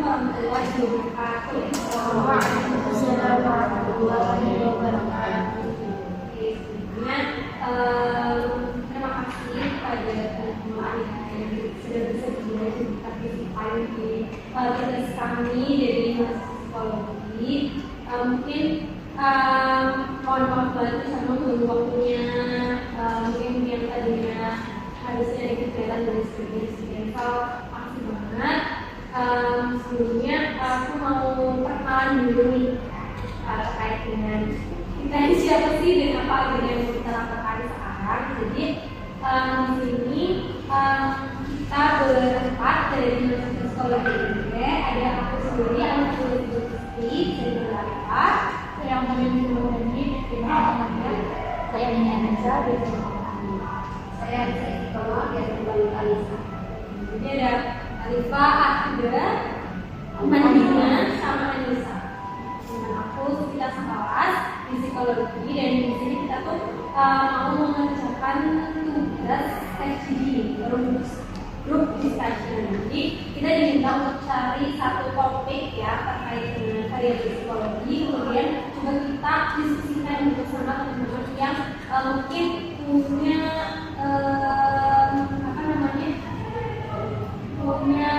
warahmatullahi wabarakatuh. Waalaikumsalam warahmatullahi wabarakatuh. Sebelumnya terima kasih kepada teman-teman yang sudah bersedia berpartisipasi di tugas kami dari mahasiswa psikologi. Mungkin mohon maaf banget sama menunggu waktunya, mungkin yang tadinya harusnya ikut jalan dari sebagainya. Makasih banget. Sebelumnya aku mau perkenalan dulu nih terkait dengan kita ini siapa sih dan apa agenda yang kita lakukan sekarang. Jadi di sini kita berempat dari mahasiswa psikologi ini. Ada aku sendiri, aku Gusti dari Belanda, Yang memimpin ini teman-temannya, saya ini Anissa dari saya psikolog dari Belanda Alisa. Jadi ada Alifa, Ahda, Mandina, sama Anissa. Dengan aku kita sekelas di psikologi dan di sini kita tuh mau mengerjakan tugas SDG, grup discussion. Jadi kita diminta untuk cari satu topik ya terkait dengan karya psikologi, kemudian coba kita diskusikan bersama teman-teman yang mungkin punya punya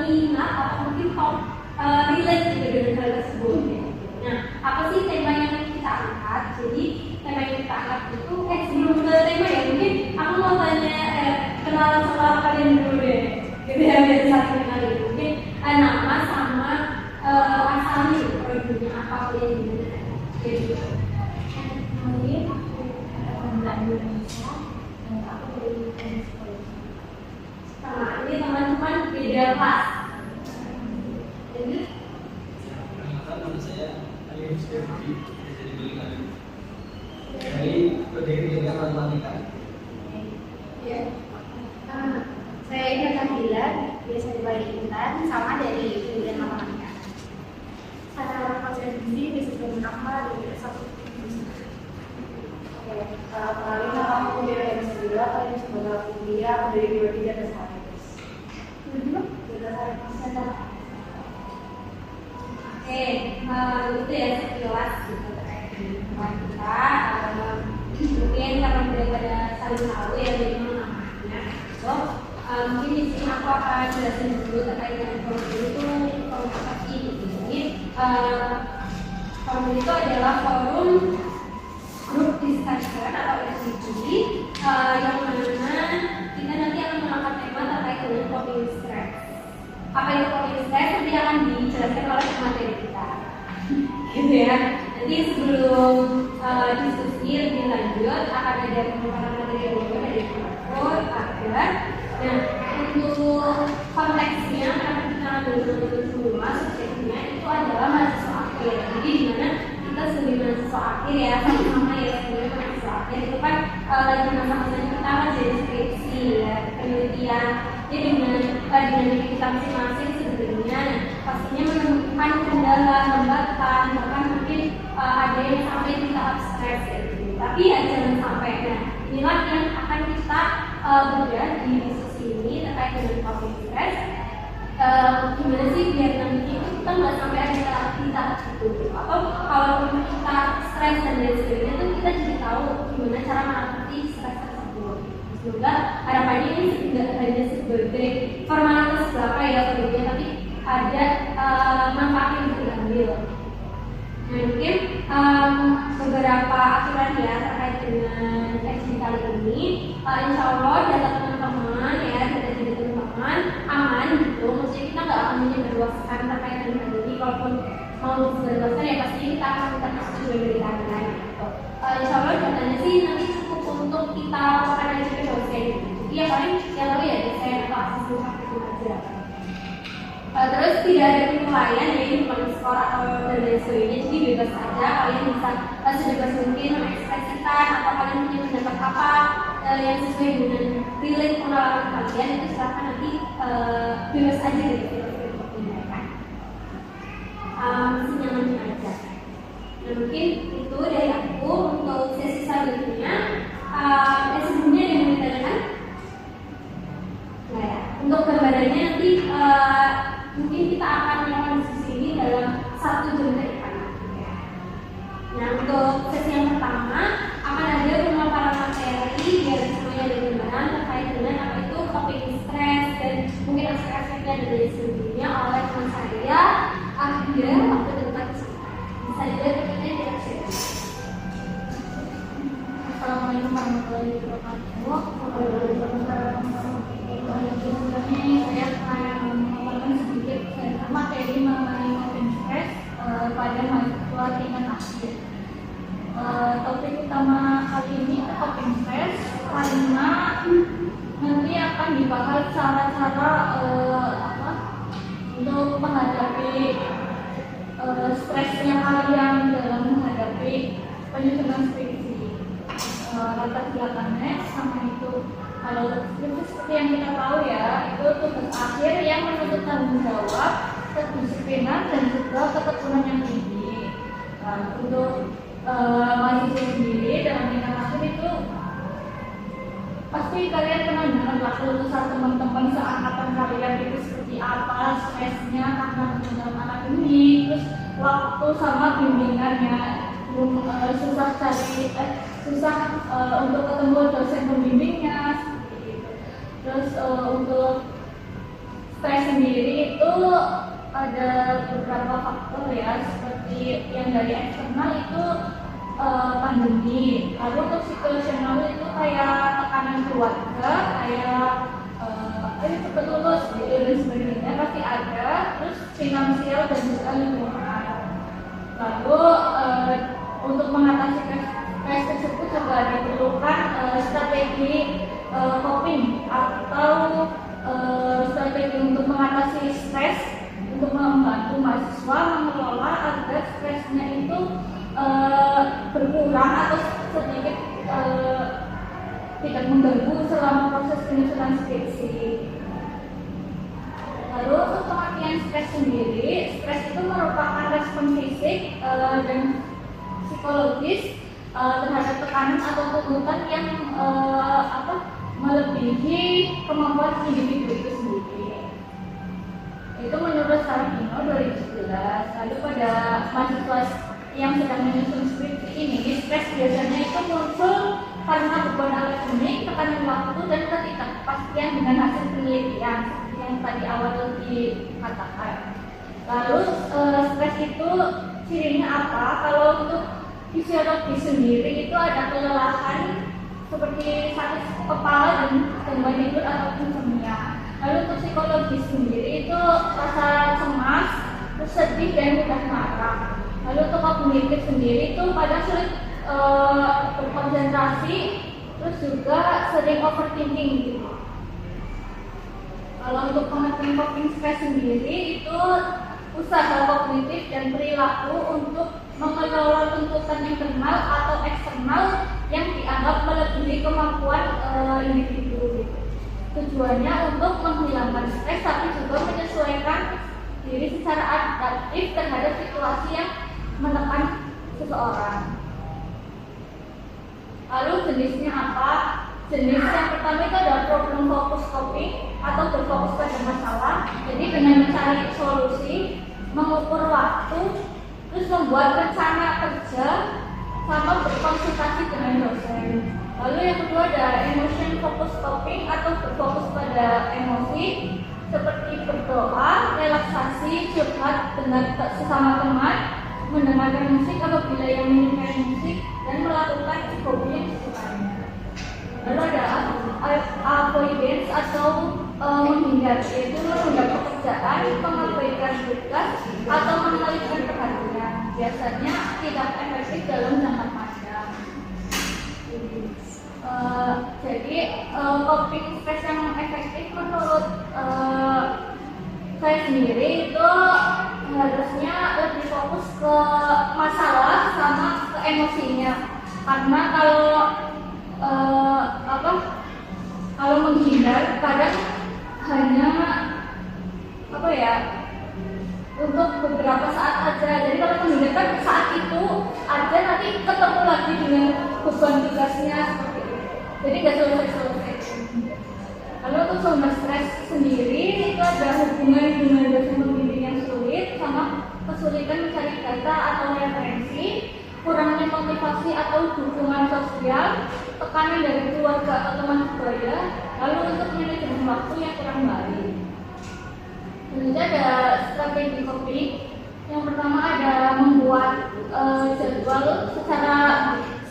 minat atau mungkin relate juga dengan hal tersebut. Nah, apa sih tema yang kita angkat? Jadi tema yang kita angkat itu sebelum ke tema ya mungkin aku mau tanya kenalan sama kalian dulu deh. Gitu ya, biar saling kenal dulu. Mungkin nama sama asalnya, prodinya apa kalian gimana? Jadi Mungkin Mbak Indonesia dan aku dari psikologi. sama ini teman-teman beda kelas. Jadi nama saya Ali Mustafi dari Belikan dari pendidikan matematika. ya. Saya Ina Kabila, biasa dipanggil Intan, sama dari pendidikan matematika. Saya Fajar Gizi, biasa dipanggil Akmal dari satu. Oke, kenalin nama aku dari S2, kalian sebagai kuliah, aku dari 23 dan saya. Oke, itu ya sekilas gitu terkait dengan kita. Mungkin karena daripada saling tahu ya dari mana namanya. So, mungkin di sini aku akan jelasin dulu terkait dengan forum itu apa sih gitu. Jadi forum itu adalah forum grup discussion atau SDG yang mana kita nanti akan mengangkat tema terkait dengan coping stress. Apa itu coping stress nanti akan dijelaskan oleh materi kita, gitu ya. Nanti sebelum diskusi lebih lanjut akan ada pemaparan materi yang berbeda dari aku agar. Nah, untuk konteksnya karena kita ambil semua subjeknya itu adalah mahasiswa akhir. Jadi di mana kita sebagai mahasiswa akhir ya sama ya sebagai mahasiswa akhir itu kan lagi masa-masanya kita jadi skripsi ya penelitian. Jadi dengan kita masing-masing sebenarnya pastinya menemukan kendala, hambatan, bahkan mungkin ada yang sampai di tahap stres gitu. Tapi ya jangan sampai. Nah, inilah yang akan kita bedah di diskusi ini terkait dengan coping stress. Gimana sih biar nanti itu kita nggak sampai ada di tahap itu, atau kalau kita stres dan lain sebagainya itu kita jadi tahu gimana cara mengatasi stres tersebut. Semoga harapannya ini tidak hanya sebagai formalitas belaka ya sebetulnya, tapi ada manfaat yang bisa diambil. Nah, mungkin beberapa aturan ya terkait dengan sesi kali ini. Insya Allah data teman-teman ya, data teman-teman aman gitu. Maksudnya kita nggak akan menyebarluaskan terkait dengan hal ini. Kalaupun mau disebarluaskan ya pasti kita akan minta persetujuan dari kalian gitu. Insya Allah datanya sih nanti cukup untuk kita lakukan aja ke dosen gitu. Jadi ya paling yang tahu ya dosen atau asisten itu aja. Terus tidak ada penilaian ya, ini bukan skor atau dan lain sebagainya, jadi bebas saja kalian bisa sebebas mungkin mengekspresikan atau kalian punya pendapat apa yang sesuai dengan relate pengalaman kalian, itu silahkan nanti bebas aja gitu menyampaikan senyamannya aja. Nah, mungkin itu dari aku. Untuk sesi selanjutnya sebelumnya ada yang ditanyakan? Nah ya, untuk gambarannya nanti mungkin kita akan diri sendirinya oleh teman saya ada waktu dekat bisa dilihat ini di akhir. Assalamualaikum warahmatullahi wabarakatuh. Saya akan memaparkan sedikit materi mengenai coping stress pada mahasiswa tingkat akhir. Topik utama kali ini coping stress karena nanti akan dibahas cara-cara untuk menghadapi stresnya kalian dalam menghadapi penyusunan skripsi. Latar belakangnya sama itu, kalau skripsi seperti yang kita tahu ya, itu tugas akhir yang menuntut tanggung jawab, kedisiplinan dan juga ketekunan yang tinggi. Untuk mahasiswa sendiri dalam tingkat akhir itu pasti kalian pernah dengar lah lulusan teman-teman seangkatan kalian itu seperti apa stresnya karena dalam akademik, terus waktu sama bimbingannya susah untuk ketemu dosen pembimbingnya seperti itu. Terus untuk stres sendiri itu ada beberapa faktor ya, seperti yang dari eksternal itu pandemi, lalu untuk situasional itu kayak tekanan keluarga, kayak cepat lulus gitu dan sebagainya pasti ada. Terus finansial dan juga lingkungan. Lalu untuk mengatasi stres tersebut juga diperlukan strategi coping atau strategi untuk mengatasi stres untuk membantu mahasiswa mengelola agar stresnya itu berkurang atau sedikit tidak mengganggu selama proses penyusunan skripsi. Lalu untuk pengertian stres sendiri, stres itu merupakan respon fisik dan psikologis terhadap tekanan atau tuntutan yang melebihi kemampuan individu itu sendiri. Itu menurut Saragino 2011. Lalu pada mahasiswa yang sedang menyusun skripsi ini, stres biasanya itu muncul karena beban akademik, tekanan waktu, dan ketidakpastian dengan hasil penelitian yang tadi awal dikatakan. Lalu stres itu cirinya apa? Kalau untuk fisiologi sendiri itu ada kelelahan seperti sakit kepala dan gangguan tidur ataupun insomnia. Lalu untuk psikologi sendiri itu rasa cemas, sedih dan mudah marah. Lalu untuk kognitif sendiri itu pada sulit berkonsentrasi, terus juga sering overthinking gitu. Kalau untuk pengertian coping stress sendiri itu usaha kognitif dan perilaku untuk mengelola tuntutan internal atau eksternal yang dianggap melebihi kemampuan individu. Tujuannya untuk menghilangkan stres tapi juga menyesuaikan diri secara adaptif terhadap situasi yang menekan seseorang. Lalu jenisnya apa? Jenis yang pertama itu adalah problem focus coping atau berfokus pada masalah. Jadi dengan mencari solusi, mengukur waktu, terus membuat rencana kerja, sama berkonsultasi dengan dosen. Lalu yang kedua ada emotion focus coping atau berfokus pada emosi, seperti berdoa, relaksasi, curhat dengan sesama teman, mendengarkan musik apabila yang menyukai musik, dan melakukan hobi yang disukainya. Lalu ada avoidance atau menghindar, yaitu menunda pekerjaan, mengabaikan tugas, atau mengalihkan perhatian. Biasanya tidak efektif dalam jangka panjang. Jadi coping stress yang efektif menurut saya sendiri itu harusnya lebih fokus ke masalah sama ke emosinya. Karena kalau menghindar kadang hanya untuk beberapa saat aja. Jadi kalau menghindar kan saat itu aja, nanti ketemu lagi dengan beban tugasnya seperti itu. Jadi nggak selesai. Kalau untuk sumber stres sendiri itu ada hubungan dengan dosen pembimbing yang sulit, sama kesulitan mencari data atau referensi, kurangnya motivasi atau dukungan sosial, tekanan dari keluarga atau teman sebaya, lalu untuk manajemen waktu yang kurang baik. Tentunya ada strategi kopi. Yang pertama ada membuat jadwal secara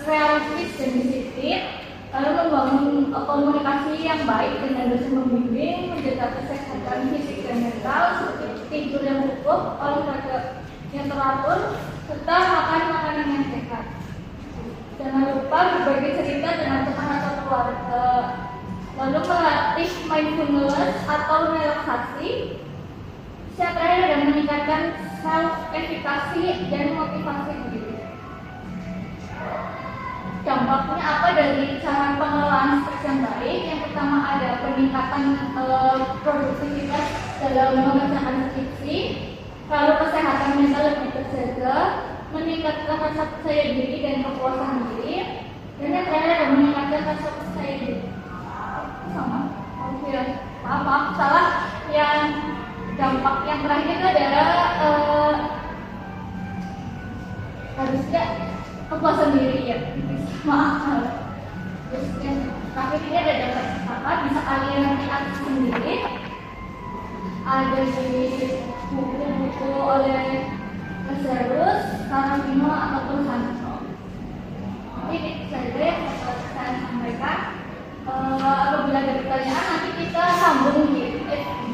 realistis dan disiplin, lalu membangun komunikasi yang baik dengan dosen pembimbing, menjaga kesehatan fisik dan mental seperti tidur yang cukup, olahraga yang teratur, serta makan makanan yang sehat. Jangan lupa berbagi cerita dengan teman atau keluarga, lalu melatih mindfulness atau relaksasi. Yang terakhir adalah meningkatkan self-efficacy dan motivasi diri. Dampaknya apa dari cara pengelolaan stres yang baik? Yang pertama ada peningkatan produktivitas dalam mengerjakan skripsi, lalu kesehatan mental lebih terjaga, meningkatkan rasa percaya diri dan kepuasan diri, dan yang terakhir ada meningkatkan rasa percaya diri. Sama? Oh ya, maaf salah. Yang dampak yang terakhir itu adalah harusnya kepuasan diri ya. Maaf. Terus yang terakhir ini ada dampak apa? Bisa kalian nanti atur sendiri. Ada di buku oleh Lazarus, Karabino ataupun Sancho. Ini saja yang saya sampaikan. Apabila ada pertanyaan nanti kita sambung di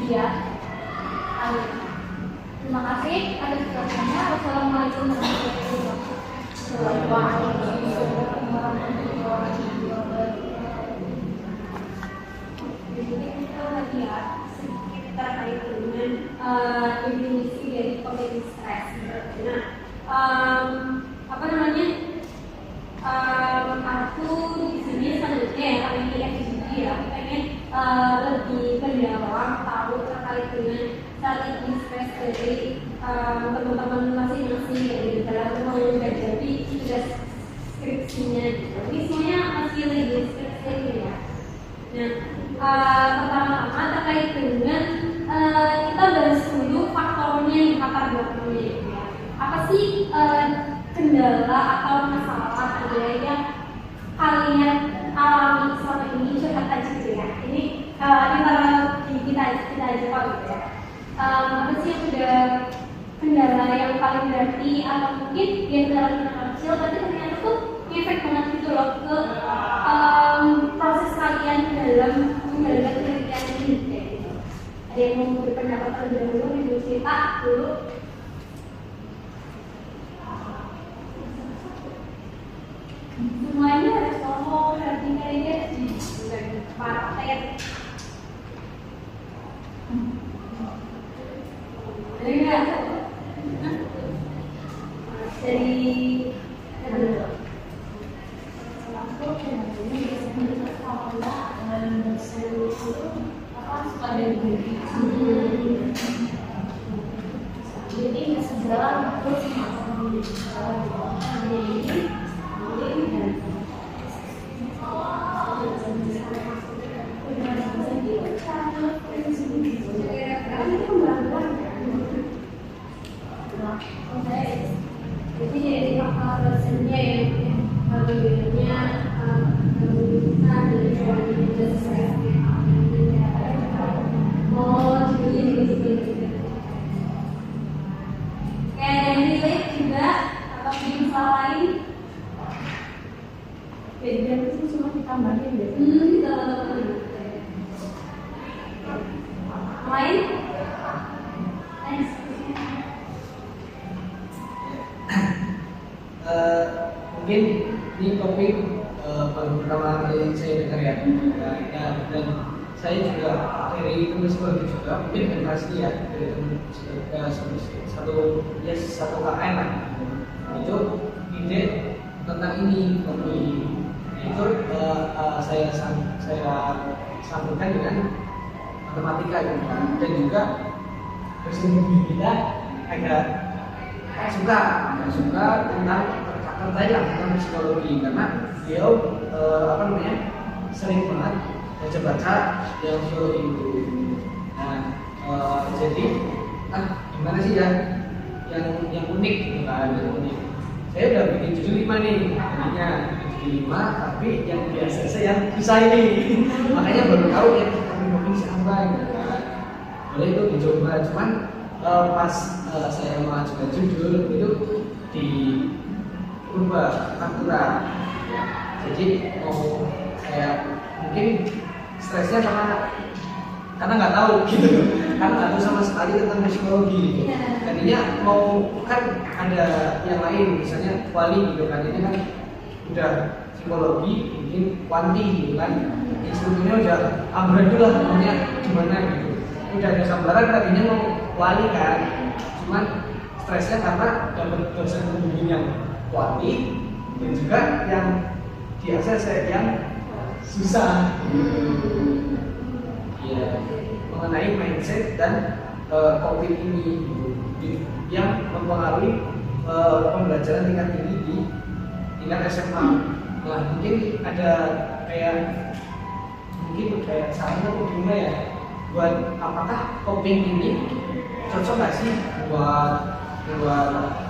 dia. Terima kasih atas perhatiannya. Wassalamualaikum warahmatullahi wabarakatuh. Jadi kita lihat sedikit terkait dengan definisi dari coping stress. Nah, apa namanya? Aku di sini selanjutnya ya, kali ini ya, pengen lebih mendalam tahu terkait dengan strategi stres dari teman-teman masing-masing yang di dalam menghadapi tugas skripsinya. Ini semuanya masih lagi skripsi ya. Nah, pertama-tama terkait dengan kita bahas dulu faktornya, latar belakangnya. Apa sih kendala atau masalah yang kalian alami selama ini? Curhat aja gitu ya. Ini kita aja kok gitu ya. Apa sih yang udah kendala yang paling berarti atau mungkin yang kendala kecil tapi ternyata tuh efek banget gitu loh ke proses kalian dalam menjalankan penelitian ini kayak gitu. Ada yang mau berpendapat terlebih dahulu, ibu cerita dulu. Semuanya harus ngomong, nanti kayaknya bukan partai. Dari jadi dari dosennya yang bedanya kayak ada nilai juga atau masalah lain beda itu cuma ditambahin deh lain mungkin ini topik baru pertama kali saya dengar ya. Dan saya juga dari teman sekolah juga mungkin generasi ya dari teman satu KKN lah itu ide tentang ini kopi itu saya sambungkan dengan matematika gitu kan. Dan juga dosen kita agak suka tentang terkait tentang psikologi karena beliau sering banget baca yang psikologi itu. Nah, jadi gimana sih ya yang unik gitu kan, yang unik. Saya udah bikin judul 5 nih, tadinya bikin 5 tapi yang biasa saya yang susah ini. Makanya baru tahu ya kopi siapa gitu kan. boleh itu dicoba. Cuman pas saya mengajukan judul itu di Purba Pantura. Jadi mau saya mungkin stresnya karena nggak tahu gitu, karena nggak tahu sama sekali tentang psikologi gitu. Tadinya mau kan ada yang lain, misalnya wali gitu kan, ini kan udah psikologi, mungkin kuanti gitu kan, instrumennya udah amburadul lah, namanya gimana gitu. Udah ada gambaran tadinya mau wali kan, cuman stresnya karena dapat dosen pembimbing yang kuanti dan juga yang di ACC yang susah. Ya, mengenai mindset dan COVID ini yang mempengaruhi pembelajaran tingkat tinggi di tingkat SMA. Nah, mungkin ada kayak saran atau gimana ya, buat apakah coping ini cocok nggak sih buat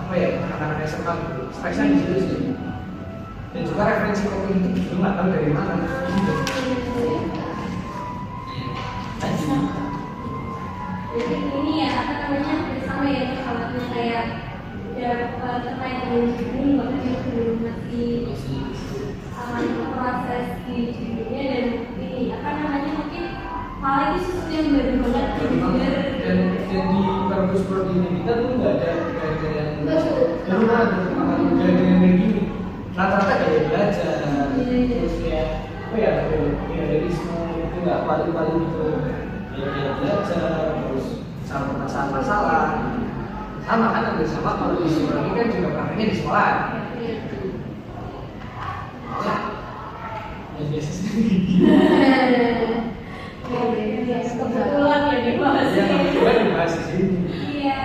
apa ya, anak-anak SMA gitu. Stresnya di situ sih. Dan juga referensi coping itu juga nggak tahu dari mana. Jadi ini ya apa namanya bersama ya pesawatnya kayak ya terkait dengan ini makanya belum masih sama proses di dunia dan ini apa namanya mungkin hal ini sesuatu yang baru banget dan di kampus prodi kita tuh nggak ada yang yang gini, rata-rata kayak belajar terus kayak apa ya, dari semua itu nggak paling gitu. Ya belajar, terus sama masalah sama kan, hampir sama kalau di sekolah ini kan juga prakteknya di sekolah. Ya biasa sih. kebetulan ya dibahas Ya kebetulan dibahas di sini. iya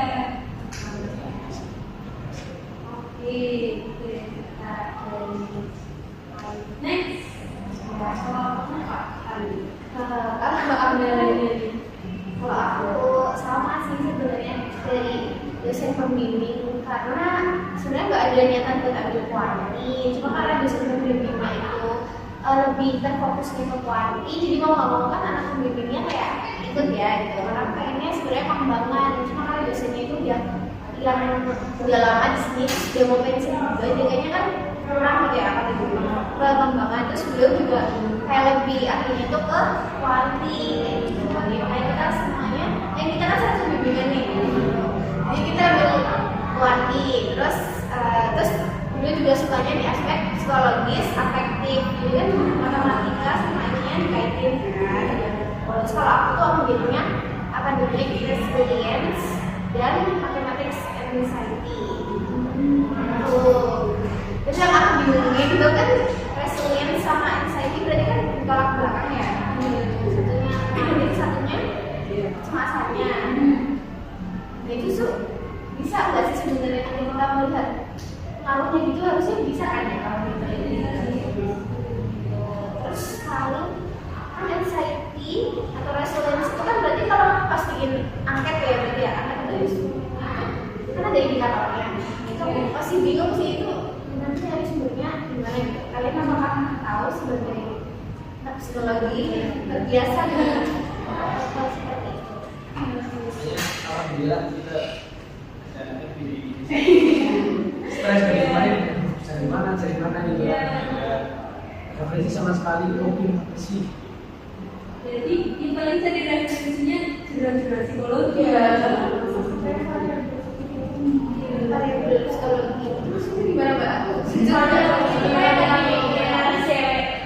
oke kita next Kalau aku sama sih sebenarnya dari dosen pembimbing, karena sebenarnya nggak ada niatan buat ambil kuanti, cuma karena dosen pembimbingnya itu lebih terfokus ke kuanti, jadi mau nggak mau kan anak pembimbingnya kayak ikut ya gitu, karena pengennya sebenarnya pengembangan, cuma karena dosennya itu yang udah lama di sini, dia mau pensiun juga, jadinya kan kurang gitu ya apa gitu pengembangan. Terus beliau juga kayak lebih akhirnya tuh ke kuanti kayak gitu. Kayak kita semuanya, kita kan satu bimbingan nih gitu. Jadi kita ambil kuanti, terus beliau juga sukanya di aspek psikologis, afektif, jadi kan matematika semuanya dikaitin kan. Terus kalau aku tuh ambilnya academic resilience dan mathematics and anxiety. Terus yang aku bingungin itu kan resilience sama anxiety berarti kan tolak belakang ya. Satunya kecemasannya. Nah itu bisa nggak sih sebenarnya kalau kita melihat pengaruhnya gitu, harusnya bisa kan ya kalau kita terus kalau anxiety atau resilience itu kan berarti kalau pas bikin angket ya, berarti ya angket dari sumbernya kan ada indikatornya. Itu pasti bingung sih itu nanti dari sumbernya gimana gitu. Kalian apakah tahu sebagai psikologi terbiasa dengan hal seperti itu? Alhamdulillah kita stres dari mana gitu ya. Referensi sama sekali coping apa sih? jadi yang paling sering referensinya jurnal psikologi Variabel psikologi itu maksudnya gimana mbak?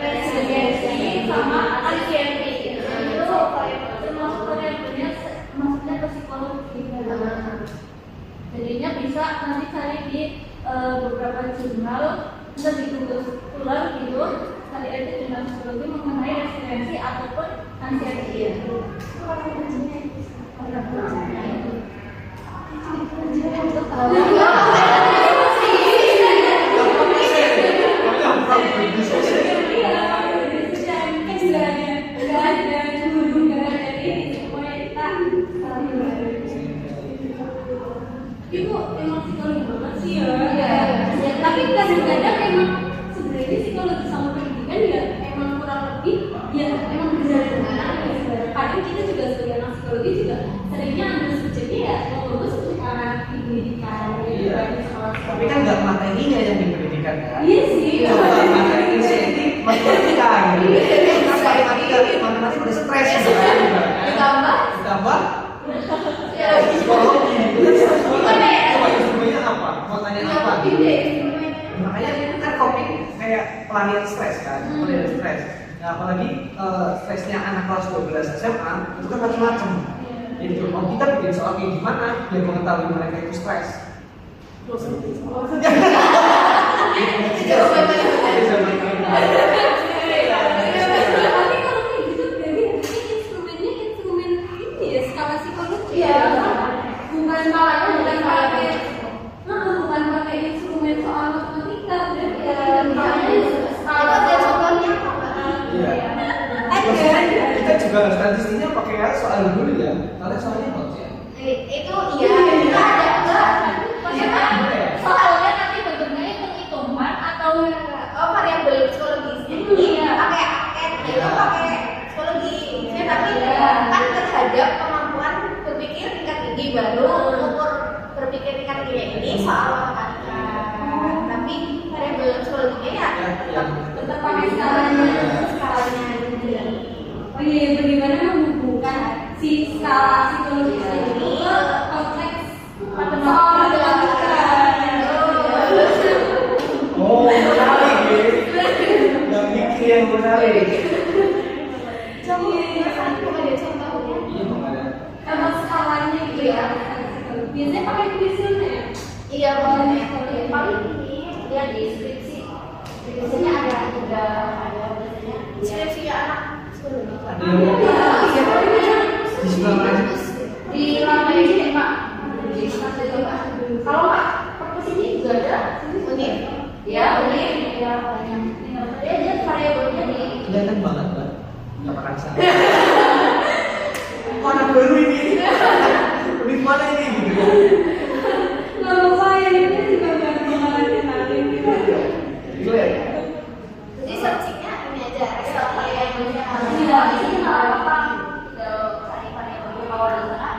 resiliensi sama anxiety itu termasuk variabelnya maksudnya ke psikologi. Jadinya bisa nanti cari di beberapa jurnal, bisa ditulis gitu, cari aja jurnal psikologi mengenai resiliensi ataupun anxiety. Itu emang psikologi banget sih ya. Tapi kadang-kadang emang sebenarnya psikologi sama pendidikan ya emang kurang lebih ya emang benar-benar. Kadang kita juga sebagai anak psikologi juga Tapi kan nggak materinya yang dipendidikan kan? Iya sih. Materi insentif matematika gitu. Kan matematika udah stres gitu kan? Ditambah psikologi. Coba instrumennya apa? Mau tanya apa? Makanya kan kopi kayak pelarian stres kan? Pelarian stres. Nah, apalagi stresnya anak kelas 12 SMA itu kan macam-macam. Jadi kalau kita bikin soal kayak gimana biar mengetahui mereka itu stres. Tapi kalau kayak gitu jadi instrumennya instrumen ini ya skala psikologi ya. Bukan pakai instrumen soal matematika berarti Iya. Kita juga statistiknya pakai soal dulu ya. Kalian soalnya apa sih? Itu iya ada soalnya nanti bentuknya hitung-hitungan atau variabel psikologis ini pakai psikologi tapi kan terhadap kemampuan berpikir tingkat tinggi baru ukur berpikir tingkat tinggi ini soal matematika tapi variabel psikologinya ya tetap pakai skalanya. Oh iya, bagaimana menghubungkan si skala psikologis ini ke konteks matematika? Oh, menarik ya. Yang mikir yang menarik. contohnya Iya, ada. Emang skalanya gitu ya? Biasanya pakai kuisilnya ya? iya paling ini dia di skripsi biasanya ada biasanya skripsi anak Ada yang di sebelah mana? di lantai ini Pak. Kalau Pak perpus ini juga ada unit. Ya unit ya banyak. Dia variabelnya di. Kelihatan banget Mbak. Nggak pernah kesana. Mana baru ini? Di mana ini gitu? Nggak lupa ya, ini juga nggak bakalan kenalin gitu. Gila. Jadi searchingnya ini aja. Variabelnya tidak di sini nggak apa-apa. Cari variabel kalau di sana.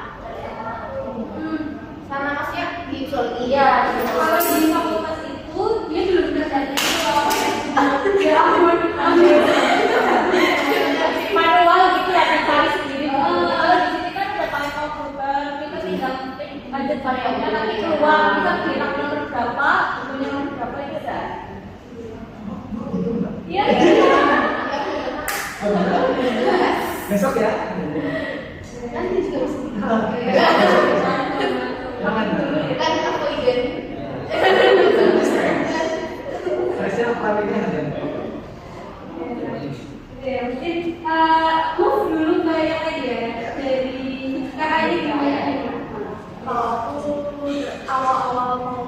Sama maksudnya di psikologi. Iya. Kalau di fakultas itu dia belum berdasarkan itu apa ya? Ya ampun, Manual gitu ya dicari sendiri. Kalau di sini kan udah pakai komputer, kita tinggal ketik budget variabelnya nanti keluar bisa pilih nomor berapa, punya nomor berapa itu udah. Iya. Besok ya. Nanti juga Jangan. kan aku izin. Stresnya apa ada? ya mungkin move dulu banyak aja dari kakaknya gimana? Kalau aku awal-awal mau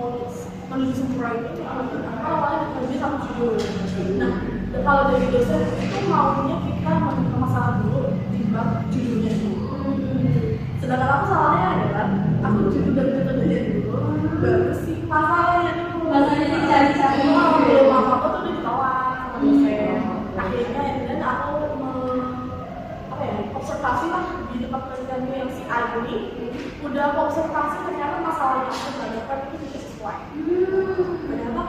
menuju sempurna itu awalnya kerja sama judul. Nah, kalau dari dosen itu maunya kita menemukan masalah dulu di bab judulnya itu. Sedangkan aku salahnya adalah aku judul dari dulu, baru sih masalahnya dulu. Masalahnya dicari-cari. Belum apa-apa tuh udah ditolak sama dosen. Akhirnya dan aku observasi lah di tempat penelitianku yang si A ini udah aku observasi ternyata masalah yang aku tanyakan itu tidak sesuai. Ternyata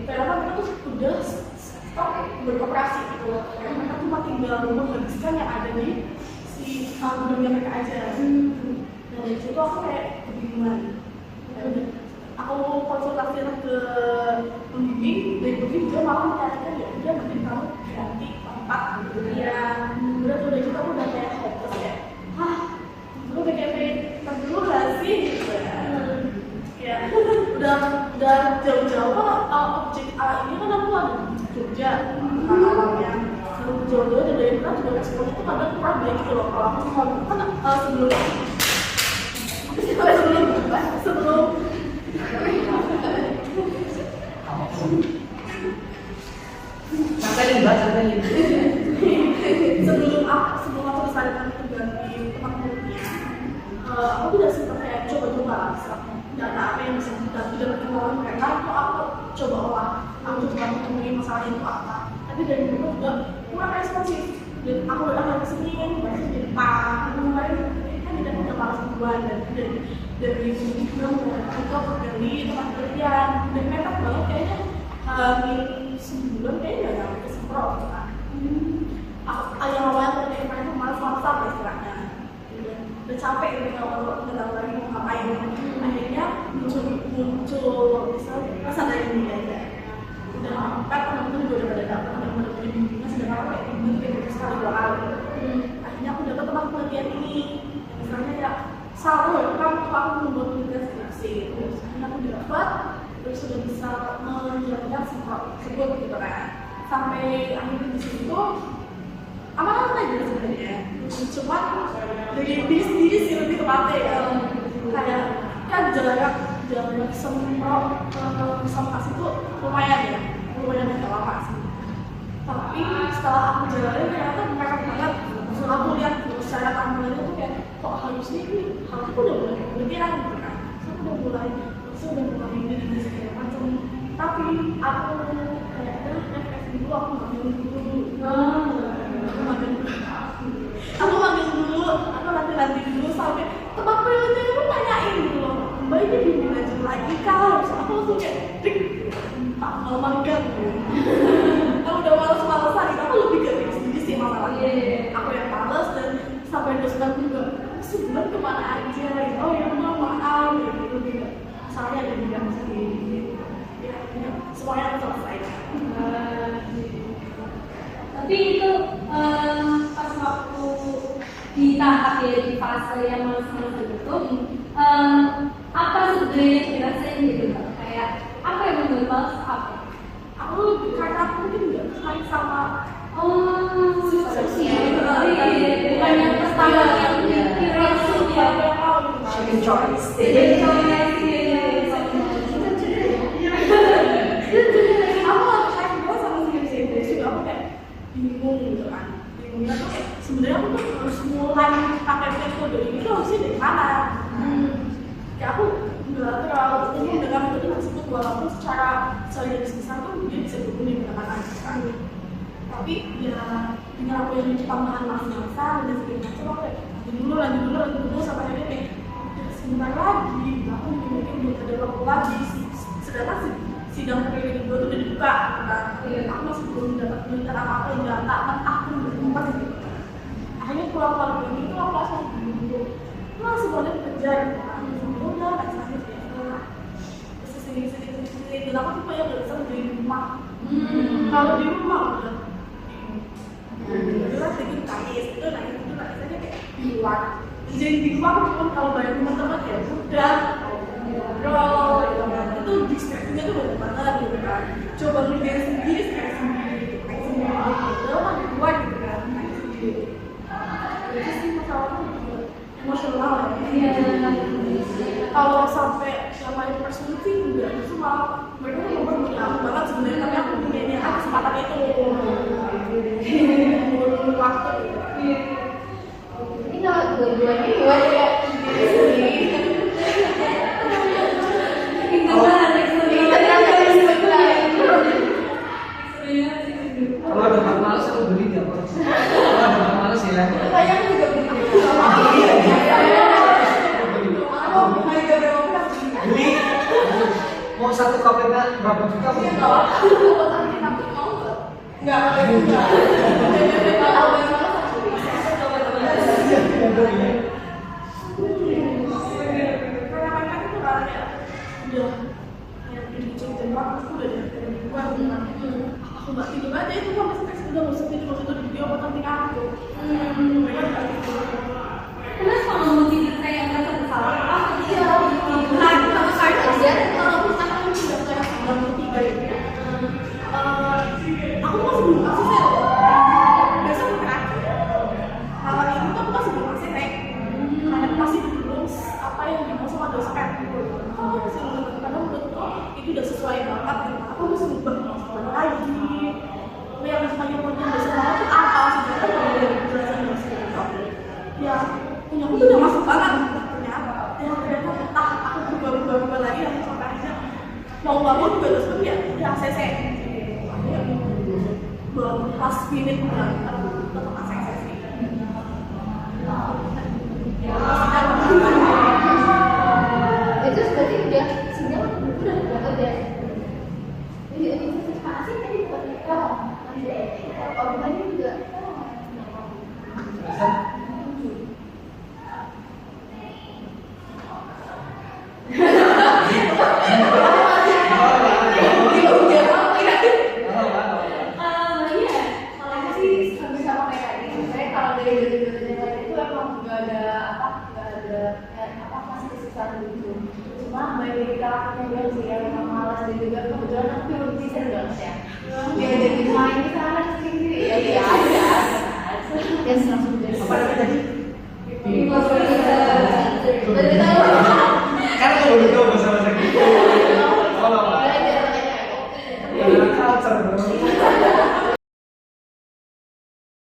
mereka tuh udah stop beroperasi gitu. Mereka cuma tinggal menghabiskan yang ada di si dunia mereka aja. Dan dari situ aku kayak kebingungan. Aku konsultasi ke pembimbing, dari pembimbing juga malah menyatakan ya udah mungkin kamu ganti tempat gitu ya. Udah tuh dari situ aku udah kayak hopeless ya. Lu kayak dulu gak sih gitu ya. Udah jauh-jauh kan objek A ini kan aku ada di Jogja awalnya. Jauh-jauh dari mana juga ekspor itu kadang kurang baik gitu loh. Kalau aku kan sebelum Santai Mbak, santai. sebelum aku disarankan untuk ganti tempat penelitian, aku udah sempat kayak coba-coba data apa yang bisa diganti dan perkembangan mereka itu aku coba olah, aku coba menemui masalah itu apa. Tapi dari dulu juga kurang responsif. Dan aku udah kesini, masih di depan, kemarin kan tidak malas duluan dan dari juga untuk dari tempat kerjaan dan mepet banget kayaknya hampir sebulan kayaknya nggak sampai kesemprot kan. Yang awalnya kerja kemarin tuh malas-malasan lah istilahnya, udah capek gitu kalau nggak tahu lagi mau ngapain. Akhirnya muncul misalnya rasa dari diri aja. Udah kan teman-teman juga udah pada datang dan udah punya bimbingan sedang apa kayak gitu sekali 2 kali. Akhirnya aku dapat tempat penelitian ini, misalnya ya salah kan aku membuat penelitian skripsi, terus akhirnya aku dapat, terus sudah bisa menjalankan sebut gitu kan. Sampai akhirnya di situ aman-aman aja sebenarnya, cuma dari diri sendiri sih lebih tepatnya ya, kayak kan jarak semprot sama kasih tuh lumayan agak lama sih. Tapi setelah aku jalanin ternyata mereka banget. Aku lihat secara tampilannya tuh kayak kok harusnya ini aku udah mulai kepikiran gitu kan. Aku udah mulai ini segala macam. Tapi aku kayak refleksi dulu, aku magang dulu. Aku nanti dulu sampai tempat penelitian itu nanyain gitu loh, Mbak ini bimbing aja lagi kah? Terus aku langsung kayak tak mau magang gitu. Aku udah males-malesan gitu, aku lebih ke diri sendiri sih masalahnya. Aku yang males dan sampai dosen juga sebulan kemana aja gitu. Oh ya maaf gitu juga. Soalnya ada bidang sendiri gitu. Ya semuanya selesai. Tapi itu pas waktu di tahap ya di fase yang males-males itu, apa sebenarnya yang dirasain gitu Kak? Kayak apa yang membuat males apa? Aku lebih karena aku mungkin nggak tertarik sama sosial, bukan yang pertama yang dikira ya. Second choice. Aku tertarik banget sama skripsi juga, aku kayak bingung gitu kan. Bingungnya tuh kayak sebenarnya aku tuh harus mulai pakai metode ini tuh harusnya dari mana? Kayak aku nggak terlalu umum dengan metode tersebut, walaupun secara garis besar tuh dia bisa digunakan aja kan. Tapi ya dengan aku yang tambahan masa dan segala macam, aku kayak lanjut dulu sampai akhirnya kayak sebentar lagi, aku mungkin belum ada waktu lagi. Sedangkan sidang periode kedua tuh udah dibuka, kan? Aku masih belum dapat berita apa-apa yang data aku bertempat gitu. Akhirnya keluar ini tuh aku langsung bingung. Masih boleh kerja gitu kan? Udah, nggak sakit ya. Terus sini. Dan aku tuh kayak nggak bisa di rumah. Kalau di rumah udah jelas sedikit nangis aja kayak di luar. Jadi di luar pun kalau banyak teman-teman ya udah ngobrol gitu kan. Itu distraksinya tuh banyak banget gitu kan. Coba ngerjain sendiri sendiri gitu kan di luar gitu kan sendiri. Jadi sih masalahnya emosional ya. Kalau sampai namanya personal sih enggak, justru malah mereka tuh mempermudah aku banget sebenarnya, tapi aku punya kesempatan itu menurut waktu gitu. Ini kalau dua-duanya dua ya Kalau ada bang males aku beli dia apa? Kalau ada bang males ya. saya juga Beli. Mau satu KPK berapa juta? Aku nggak tidur aja itu sampai stres udah nggak usah tidur di video apa penting aku. Mereka nggak tidur. Kenapa mau tidur kayak merasa bersalah? Iya. Nah, sama saya aja kalau misalkan sudah kayak 93 itu, aku masih belum kasih sel. Besok terakhir. Kalau ini tuh aku masih belum kasih tek. Karena masih belum apa yang dimaksud sama dosen. Aku masih belum, karena menurutku itu udah sesuai banget. Aku masih belum lagi. Yang namanya punya dosen banget tuh apa sih? Dari penjelasan dosen itu, ya punya aku tuh udah masuk banget. Ternyata entah aku berubah lagi yang sampai akhirnya mau bangun juga dosen ya ACC. Belum pas minute tetap ACC sih. gitu. Cuma bagi karakternya dia sih yang malas dan juga kebetulan aku film desain banget ya. Dia jadi main di sana sendiri ya dia aja. Dia langsung jadi Apa namanya tadi? Berarti tahu Kan aku baru tahu bahasa bahasa gitu. Oh, apa? belajar Ya, culture bro.